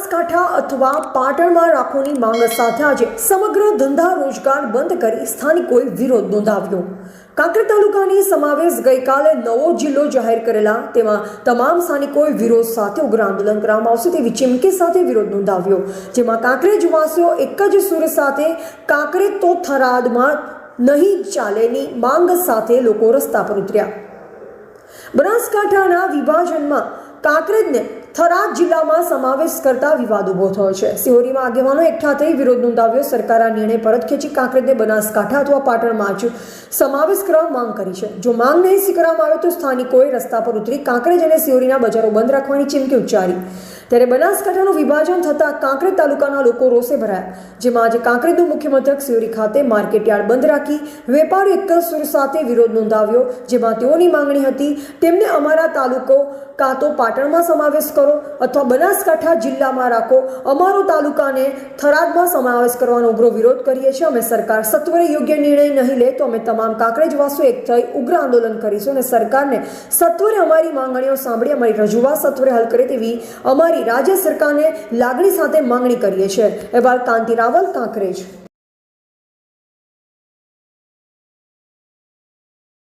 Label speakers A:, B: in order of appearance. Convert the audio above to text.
A: બનાસકાંઠા અથવા પાટણમાં રાખોની માંગ સાથે આજે સમગ્ર ધંધા રોજગાર બંધ કરી સ્થાનિકોએ વિરોધ નોંધાવ્યો। કાંકરેજ તાલુકાની સમાવેશ ગઈકાલે નવો જિલ્લો જાહેર કરેલા તેમાં તમામ સ્થાનિકોએ વિરોધ સાથે ઉગ્ર આંદોલન કરવામાં આવશે તેવી ચીમકી સાથે વિરોધ નોંધાવ્યો, જેમાં કાંકરેજવાસીઓ એક જ સૂર સાથે કાંકરેજ તો થરાદમાં નહીં ચાલેની માંગ સાથે લોકો રસ્તા પર ઉતર્યા। બનાસકાંઠાના વિભાજનમાં કાંકરેજને થરાદ જિલ્લામાં સમાવેશ કરતા વિવાદ ઉભો થયો છે। સિહોરીમાં આગેવાનો એકઠા થઈ વિરોધ નોંધાવ્યો। સરકારે આ નિર્ણય પરત ખેંચી કાંકરેજને બનાસકાંઠા અથવા પાટણમાં જ સમાવેશ કરવા માંગ કરી છે। જો માંગ નહીં સ્વીકારવામાં આવે તો સ્થાનિકોએ રસ્તા પર ઉતરી કાંકરેજ અને સિહોરીના બજારો બંધ રાખવાની ચીમકી ઉચ્ચારી। ત્યારે બનાસકાંઠાનું વિભાજન થતાં કાંકરેજ તાલુકાના લોકો રોષે ભરાયા, જેમાં આજે કાંકરેજનું મુખ્ય મથક સિહોરી ખાતે માર્કેટયાર્ડ બંધ રાખી વેપારીઓ એક જ સૂર સાથે વિરોધ નોંધાવ્યો, જેમાં તેઓની માંગણી હતી તેમને અમારા તાલુકો કાં તો પાટણમાં સમાવેશ કરો અથવા બનાસકાંઠા જિલ્લામાં રાખો, અમારો તાલુકાને થરાદમાં સમાવેશ કરવાનો ઉગ્ર વિરોધ કરીએ છીએ। અમે સરકાર સત્વરે યોગ્ય નિર્ણય નહીં લે તો અમે તમામ કાંકરેજવાસીઓ એક થઈ ઉગ્ર આંદોલન કરીશું અને સરકારને સત્વરે અમારી માંગણીઓ સાંભળી અમારી રજૂઆત સત્વરે હલ કરે તેવી અમારી રાજ્ય સરકારને લાગણી સાથે માંગણી કરીએ છીએ। અહેવાલ કાંતિ રાવલ, કાંકરેજ।